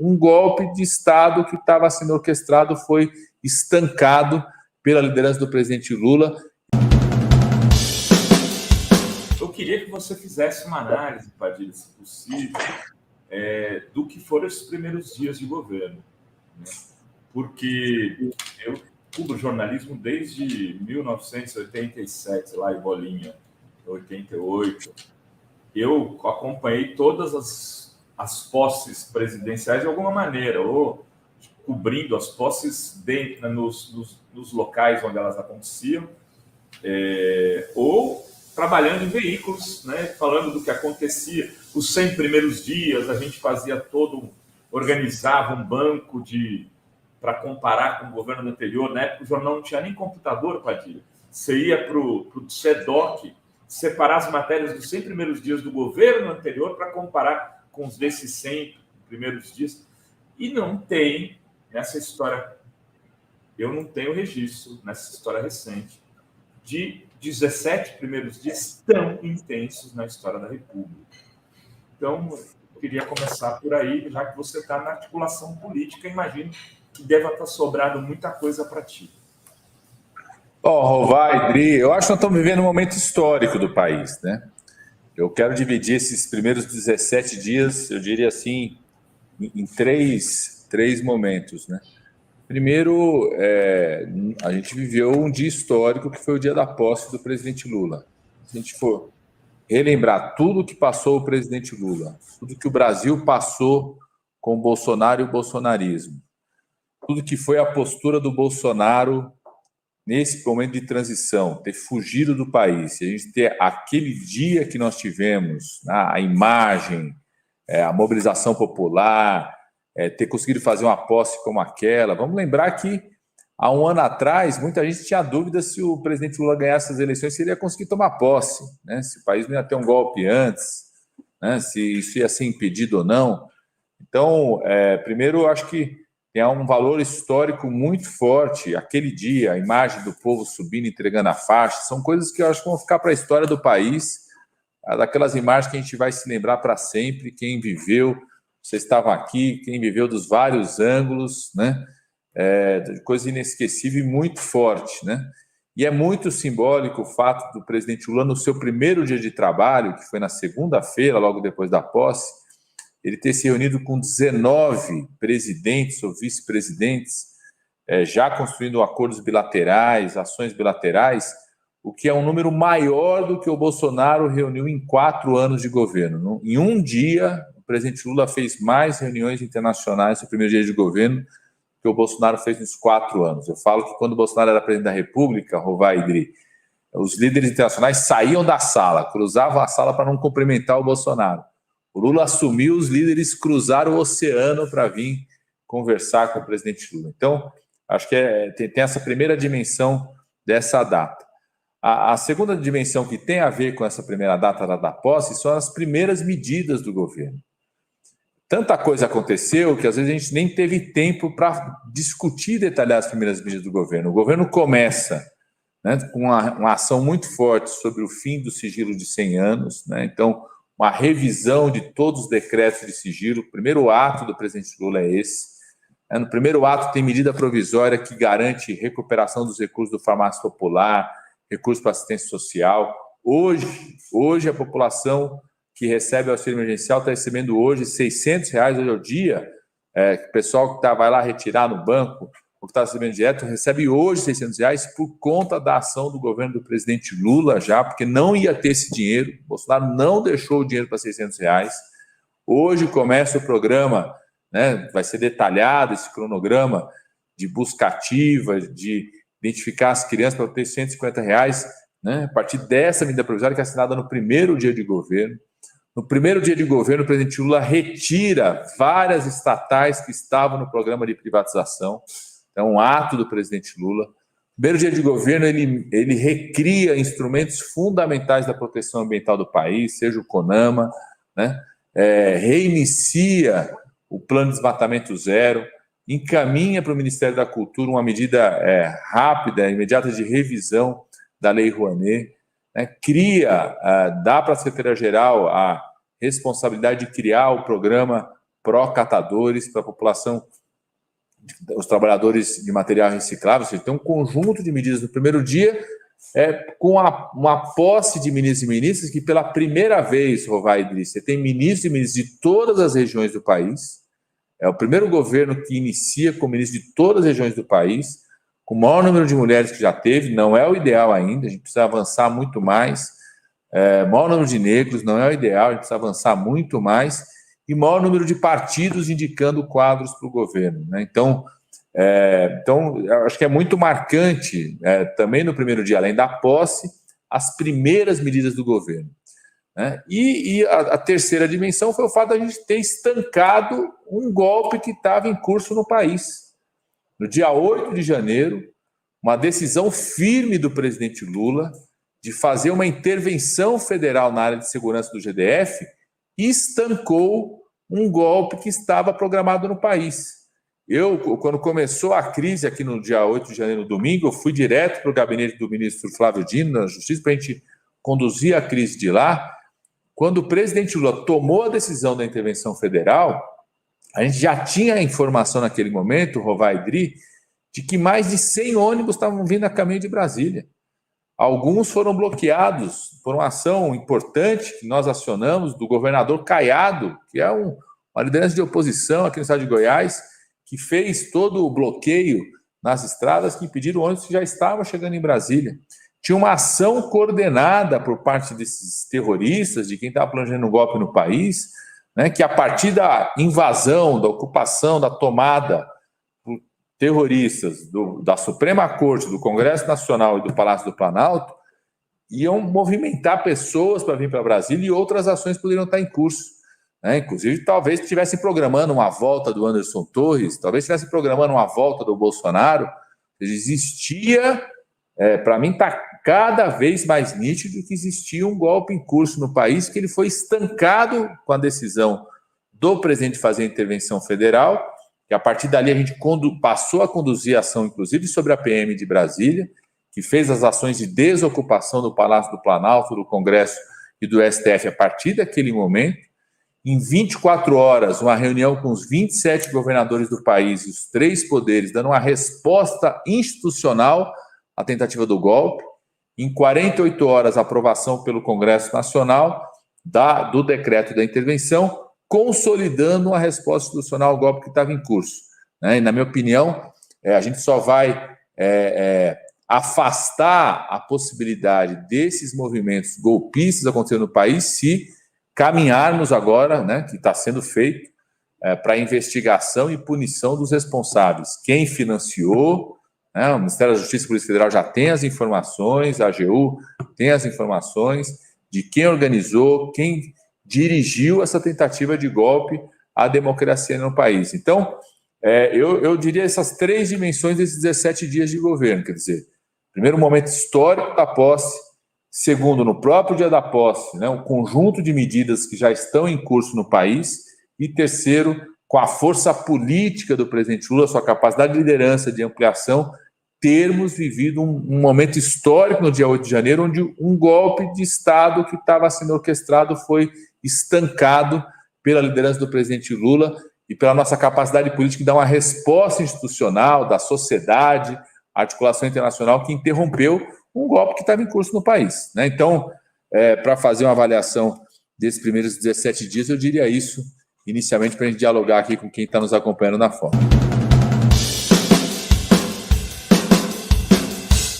um golpe de Estado que estava sendo orquestrado foi estancado pela liderança do presidente Lula. Eu queria que você fizesse uma análise, Padilha, se possível, do que foram esses primeiros dias de governo, né? Porque eu cubro jornalismo desde 1987, lá em Bolinha, 88. Eu acompanhei todas as posses presidenciais de alguma maneira, ou cobrindo as posses nos locais onde elas aconteciam, ou trabalhando em veículos, né, falando do que acontecia. Os 100 primeiros dias, a gente organizava um banco para comparar com o governo anterior. Na época, o jornal não tinha nem computador, Padilha. Você ia para o SEDOC, separar as matérias dos 100 primeiros dias do governo anterior para comparar com os desses 100 primeiros dias. E não tem, nessa história, eu não tenho registro, nessa história recente, de 17 primeiros dias tão intensos na história da República. Então, eu queria começar por aí, já que você está na articulação política, imagino que deva estar sobrado muita coisa para ti. Rovai, Dri, eu acho que nós estamos vivendo um momento histórico do país, né? Eu quero dividir esses primeiros 17 dias, eu diria assim, em três momentos, né? Primeiro, a gente viveu um dia histórico, que foi o dia da posse do presidente Lula. Se a gente for relembrar tudo que passou o presidente Lula, tudo que o Brasil passou com o Bolsonaro e o bolsonarismo, tudo que foi a postura do Bolsonaro nesse momento de transição, ter fugido do país, a gente ter aquele dia que nós tivemos, a imagem, a mobilização popular, ter conseguido fazer uma posse como aquela. Vamos lembrar que há um ano atrás, muita gente tinha dúvida se o presidente Lula ganhasse as eleições, se ele ia conseguir tomar posse, né? Se o país não ia ter um golpe antes, né? Se isso ia ser impedido ou não. Então, primeiro, eu acho que tem um valor histórico muito forte. Aquele dia, a imagem do povo subindo, entregando a faixa, são coisas que eu acho que vão ficar para a história do país, daquelas imagens que a gente vai se lembrar para sempre. Quem viveu, você estava aqui, quem viveu dos vários ângulos, né? Coisa inesquecível e muito forte, né? E é muito simbólico o fato do presidente Lula, no seu primeiro dia de trabalho, que foi na segunda-feira, logo depois da posse, ele ter se reunido com 19 presidentes ou vice-presidentes, já construindo acordos bilaterais, ações bilaterais, o que é um número maior do que o Bolsonaro reuniu em 4 anos de governo. Em um dia, o presidente Lula fez mais reuniões internacionais no primeiro dia de governo que o Bolsonaro fez nos 4 anos. Eu falo que quando o Bolsonaro era presidente da República, Rovai, Idri, os líderes internacionais saíam da sala, cruzavam a sala para não cumprimentar o Bolsonaro. O Lula assumiu, os líderes cruzaram o oceano para vir conversar com o presidente Lula. Então, acho que tem essa primeira dimensão dessa data. A segunda dimensão que tem a ver com essa primeira data da posse são as primeiras medidas do governo. Tanta coisa aconteceu que às vezes a gente nem teve tempo para discutir e detalhar as primeiras medidas do governo. O governo começa, né, com uma ação muito forte sobre o fim do sigilo de 100 anos, né? Então, uma revisão de todos os decretos de sigilo. O primeiro ato do presidente Lula é esse. No primeiro ato tem medida provisória que garante recuperação dos recursos do farmácia popular, recursos para assistência social. Hoje a população que recebe o auxílio emergencial está recebendo hoje R$600 hoje ao dia. O pessoal que vai lá retirar no banco, ou que está recebendo direto, recebe hoje R$600 por conta da ação do governo do presidente Lula já, porque não ia ter esse dinheiro. O Bolsonaro não deixou o dinheiro para R$600. Hoje começa o programa, né, vai ser detalhado esse cronograma de busca ativa, de identificar as crianças para ter R$150, né, a partir dessa medida provisória que é assinada no primeiro dia de governo. No primeiro dia de governo, o presidente Lula retira várias estatais que estavam no programa de privatização. É um ato do presidente Lula. No primeiro dia de governo, ele recria instrumentos fundamentais da proteção ambiental do país, seja o CONAMA, né? Reinicia o plano de desmatamento zero, encaminha para o Ministério da Cultura uma medida rápida, imediata de revisão da Lei Rouanet, né? Dá para a Secretaria-Geral a responsabilidade de criar o programa pró-catadores, para a população, os trabalhadores de material reciclável. Você tem um conjunto de medidas no primeiro dia, com uma posse de ministros e ministras que, pela primeira vez, Rovai Idriss, você tem ministros e ministras de todas as regiões do país. É o primeiro governo que inicia com ministros de todas as regiões do país, com o maior número de mulheres que já teve. Não é o ideal ainda, a gente precisa avançar muito mais. Maior número de negros, não é o ideal, a gente precisa avançar muito mais. E maior número de partidos indicando quadros para o governo, né? Então, eu acho que é muito marcante, também no primeiro dia, além da posse, as primeiras medidas do governo, né? E a terceira dimensão foi o fato de a gente ter estancado um golpe que estava em curso no país. No dia 8 de janeiro, uma decisão firme do presidente Lula de fazer uma intervenção federal na área de segurança do GDF estancou um golpe que estava programado no país. Quando começou a crise aqui no dia 8 de janeiro, no domingo, eu fui direto para o gabinete do ministro Flávio Dino, na Justiça, para a gente conduzir a crise de lá. Quando o presidente Lula tomou a decisão da intervenção federal, a gente já tinha a informação naquele momento, Rovai Idriss, de que mais de 100 ônibus estavam vindo a caminho de Brasília. Alguns foram bloqueados por uma ação importante que nós acionamos do governador Caiado, que é uma liderança de oposição aqui no estado de Goiás, que fez todo o bloqueio nas estradas que impediram ônibus que já estavam chegando em Brasília. Tinha uma ação coordenada por parte desses terroristas, de quem estava planejando um golpe no país, né, que a partir da invasão, da ocupação, da tomada por terroristas da Suprema Corte, do Congresso Nacional e do Palácio do Planalto, iam movimentar pessoas para vir para Brasília e outras ações poderiam estar em curso. Inclusive, talvez estivesse programando uma volta do Anderson Torres, talvez estivesse programando uma volta do Bolsonaro. Existia, para mim, está cada vez mais nítido que existia um golpe em curso no país, que ele foi estancado com a decisão do presidente fazer a intervenção federal, que a partir dali a gente passou a conduzir a ação, inclusive, sobre a PM de Brasília, que fez as ações de desocupação do Palácio do Planalto, do Congresso e do STF a partir daquele momento. Em 24 horas, uma reunião com os 27 governadores do país e os 3 poderes, dando uma resposta institucional à tentativa do golpe. Em 48 horas, a aprovação pelo Congresso Nacional do decreto da intervenção, consolidando uma resposta institucional ao golpe que estava em curso. E, na minha opinião, a gente só vai afastar a possibilidade desses movimentos golpistas acontecendo no país se caminharmos agora, né, que está sendo feito, para investigação e punição dos responsáveis. Quem financiou, né, o Ministério da Justiça e Polícia Federal já tem as informações, a AGU tem as informações de quem organizou, quem dirigiu essa tentativa de golpe à democracia no país. Então, eu diria essas 3 dimensões desses 17 dias de governo, quer dizer, primeiro, momento histórico da posse. Segundo, no próprio dia da posse, né, um conjunto de medidas que já estão em curso no país. E terceiro, com a força política do presidente Lula, sua capacidade de liderança, de ampliação, termos vivido um momento histórico no dia 8 de janeiro, onde um golpe de Estado que estava sendo orquestrado foi estancado pela liderança do presidente Lula e pela nossa capacidade política de dar uma resposta institucional, da sociedade, articulação internacional, que interrompeu um golpe que estava em curso no país, né? Então, para fazer uma avaliação desses primeiros 17 dias, eu diria isso, inicialmente, para a gente dialogar aqui com quem está nos acompanhando na foto.